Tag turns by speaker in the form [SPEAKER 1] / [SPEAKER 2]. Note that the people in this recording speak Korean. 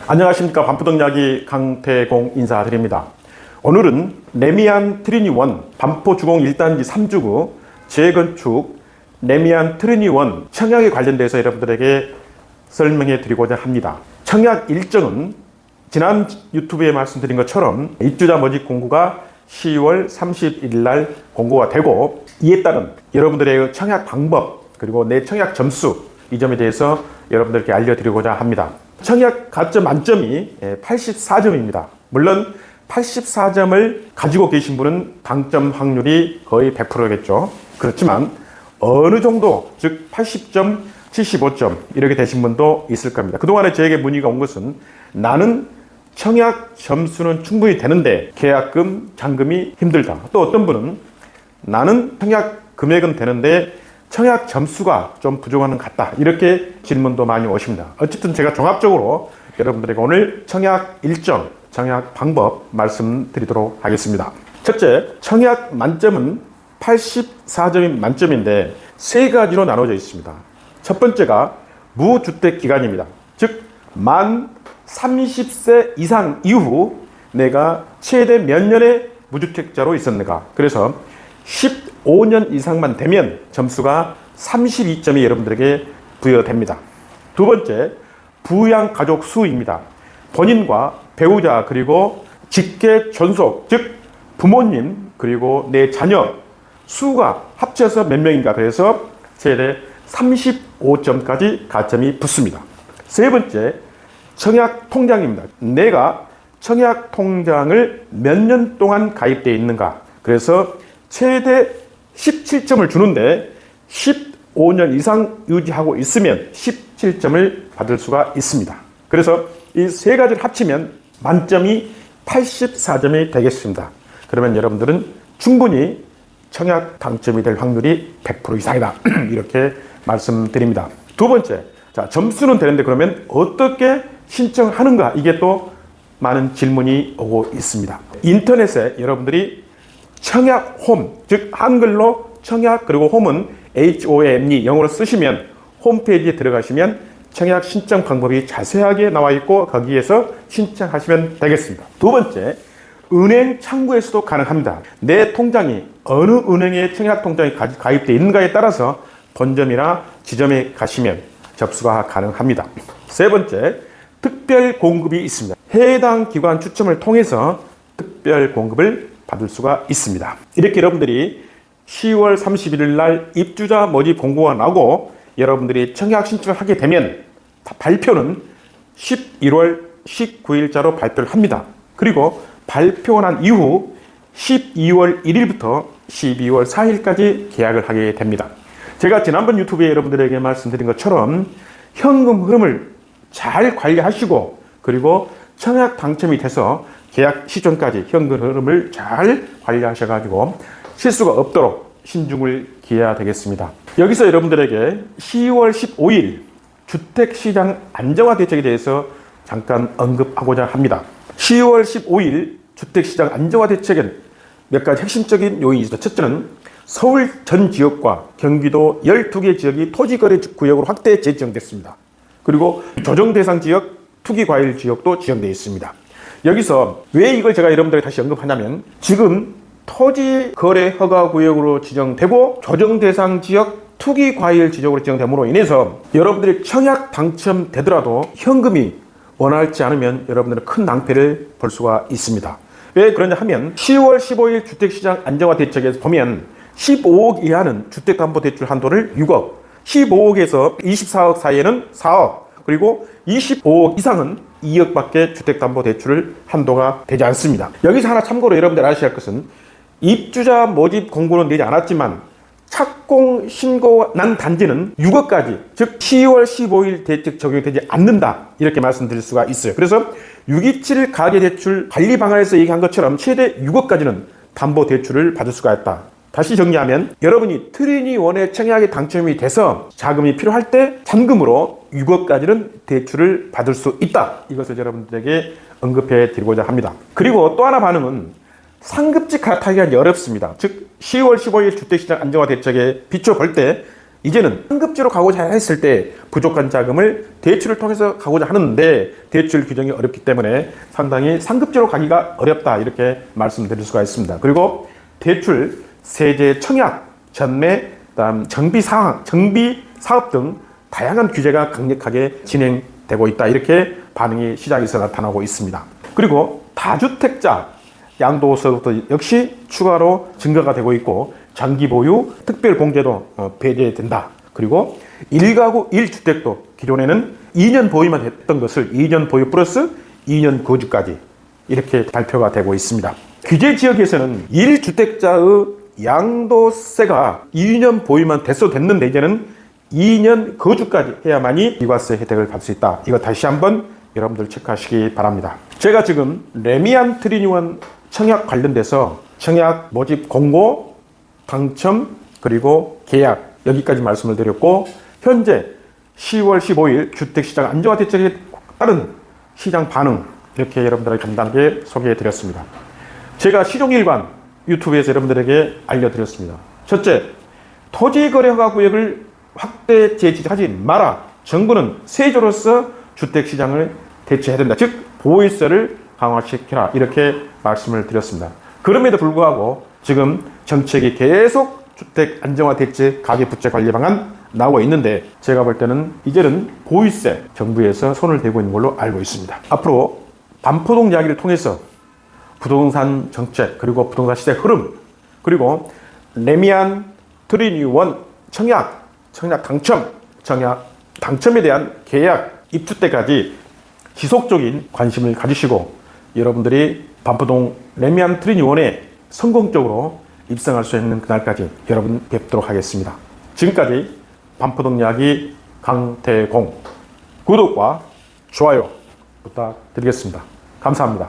[SPEAKER 1] 안녕하십니까. 반포동야기 강태공 인사드립니다. 오늘은 레미안 트리니원 반포주공 1단지 3주구 재건축 레미안 트리니원 청약에 관련돼서 여러분들에게 설명해 드리고자 합니다. 청약 일정은 지난 유튜브에 말씀드린 것처럼 입주자 모집 공고가 10월 31일 날 공고가 되고, 이에 따른 여러분들의 청약 방법 그리고 내 청약 점수, 이 점에 대해서 여러분들께 알려드리고자 합니다. 청약 가점 만점이 84점입니다. 물론 84점을 가지고 계신 분은 당첨 확률이 거의 100%겠죠. 그렇지만 어느 정도, 즉 80점, 75점 이렇게 되신 분도 있을 겁니다. 그동안에 저에게 문의가 온 것은 나는 청약 점수는 충분히 되는데 계약금, 잔금이 힘들다. 또 어떤 분은 나는 청약 금액은 되는데 청약 점수가 좀 부족한 것 같다. 이렇게 질문도 많이 오십니다. 어쨌든 제가 종합적으로 여러분들에게 오늘 청약 일정, 청약 방법 말씀드리도록 하겠습니다. 첫째, 청약 만점은 84점이 만점인데 세 가지로 나눠져 있습니다. 첫 번째가 무주택 기간입니다. 즉, 만 30세 이상 이후 내가 최대 몇 년의 무주택자로 있었는가. 그래서 15년 이상만 되면 점수가 32점이 여러분들에게 부여됩니다. 두 번째, 부양 가족 수입니다. 본인과 배우자 그리고 직계 존속, 즉 부모님 그리고 내 자녀 수가 합쳐서 몇 명인가. 그래서 최대 35점까지 가점이 붙습니다. 세 번째, 청약 통장입니다. 내가 청약 통장을 몇 년 동안 가입되어 있는가. 그래서 최대 17점을 주는데 15년 이상 유지하고 있으면 17점을 받을 수가 있습니다. 그래서 이 세 가지를 합치면 만점이 84점이 되겠습니다. 그러면 여러분들은 충분히 청약 당첨이 될 확률이 100% 이상이다. 이렇게 말씀드립니다. 두 번째, 자, 점수는 되는데 그러면 어떻게 신청하는가? 이게 또 많은 질문이 오고 있습니다. 인터넷에 여러분들이 청약 홈, 즉 한글로 청약 그리고 홈은 HOME 영어로 쓰시면 홈페이지에 들어가시면 청약 신청 방법이 자세하게 나와 있고 거기에서 신청하시면 되겠습니다. 두 번째, 은행 창구에서도 가능합니다. 내 통장이 어느 은행에 청약 통장이 가입되어 있는가에 따라서 본점이나 지점에 가시면 접수가 가능합니다. 세 번째, 특별 공급이 있습니다. 해당 기관 추첨을 통해서 특별 공급을 받을 수가 있습니다. 이렇게 여러분들이 10월 31일 날 입주자 모집 공고가 나고 여러분들이 청약 신청을 하게 되면 발표는 11월 19일자로 발표를 합니다. 그리고 발표가 난 이후 12월 1일부터 12월 4일까지 계약을 하게 됩니다. 제가 지난번 유튜브에 여러분들에게 말씀드린 것처럼 현금 흐름을 잘 관리하시고 그리고 청약 당첨이 돼서 계약 시점까지 현금 흐름을 잘 관리하셔가지고 실수가 없도록 신중을 기해야 되겠습니다. 여기서 여러분들에게 10월 15일 주택시장 안정화 대책에 대해서 잠깐 언급하고자 합니다. 10월 15일 주택시장 안정화 대책엔 몇 가지 핵심적인 요인이 있습니다. 첫째는 서울 전 지역과 경기도 12개 지역이 토지거래 구역으로 확대 재지정됐습니다. 그리고 조정 대상 지역, 투기과일 지역도 지정되어 있습니다. 여기서 왜 이걸 제가 여러분들에게 다시 언급하냐면 지금 토지거래 허가구역으로 지정되고 조정 대상 지역, 투기과일 지역으로 지정됨으로 인해서 여러분들이 청약 당첨되더라도 현금이 원활치 않으면 여러분들은 큰 낭패를 볼 수가 있습니다. 왜 그러냐 하면 10월 15일 주택시장 안정화 대책에서 보면 15억 이하는 주택담보대출 한도를 6억, 15억에서 24억 사이에는 4억, 그리고 25억 이상은 2억밖에 주택담보대출을 한도가 되지 않습니다. 여기서 하나 참고로 여러분들 아셔야 할 것은 입주자 모집 공고는 내지 않았지만 착공 신고 난 단지는 6억까지, 즉 10월 15일 대책 적용되지 않는다. 이렇게 말씀드릴 수가 있어요. 그래서 627 가계대출 관리 방안에서 얘기한 것처럼 최대 6억까지는 담보대출을 받을 수가 있다. 다시 정리하면 여러분이 트리니원의 청약에 당첨이 돼서 자금이 필요할 때 잔금으로 6억까지는 대출을 받을 수 있다. 이것을 여러분들에게 언급해 드리고자 합니다. 그리고 또 하나 반응은 상급지 갈아타기가 어렵습니다. 즉 10월 15일 주택시장 안정화 대책에 비춰볼 때 이제는 상급지로 가고자 했을 때 부족한 자금을 대출을 통해서 가고자 하는데 대출 규정이 어렵기 때문에 상당히 상급지로 가기가 어렵다 이렇게 말씀드릴 수가 있습니다. 그리고 대출, 세제 청약, 전매, 그다음 정비 사업 등 다양한 규제가 강력하게 진행되고 있다 이렇게 반응이 시장에서 나타나고 있습니다. 그리고 다주택자 양도소득도 역시 추가로 증가가 되고 있고 장기 보유 특별 공제도 배제된다. 그리고 1가구 1주택도 기존에는 2년 보유만 했던 것을 2년 보유 플러스 2년 거주까지 이렇게 발표가 되고 있습니다. 규제 지역에서는 1주택자의 양도세가 2년 보유만 됐는데 이제는 2년 거주까지 해야만이 비과세 혜택을 받을 수 있다. 이거 다시 한번 여러분들 체크하시기 바랍니다. 제가 지금 레미안 트리니원 청약 관련돼서 청약 모집 공고, 당첨, 그리고 계약 여기까지 말씀을 드렸고 현재 10월 15일 주택시장 안정화 대책에 따른 시장 반응 이렇게 여러분들에게 간단하게 소개해 드렸습니다. 제가 시종일관 유튜브에서 여러분들에게 알려드렸습니다. 첫째, 토지거래허가 구역을 확대 제지하지 마라. 정부는 세조로서 주택시장을 대체해야 된다. 즉 보유세를 강화시켜라 이렇게 말씀을 드렸습니다. 그럼에도 불구하고 지금 정책이 계속 주택 안정화 대책 가계부채 관리 방안 나오고 있는데 제가 볼 때는 이제는 보유세 정부에서 손을 대고 있는 걸로 알고 있습니다. 앞으로 반포동 이야기를 통해서 부동산 정책 그리고 부동산 시대 흐름 그리고 레미안 트리니원 청약 당첨에 대한 계약 입주 때까지 지속적인 관심을 가지시고 여러분들이 반포동 레미안 트리니원에 성공적으로 입성할 수 있는 그날까지 여러분 뵙도록 하겠습니다. 지금까지 반포동 이야기 강태공 구독과 좋아요 부탁드리겠습니다. 감사합니다.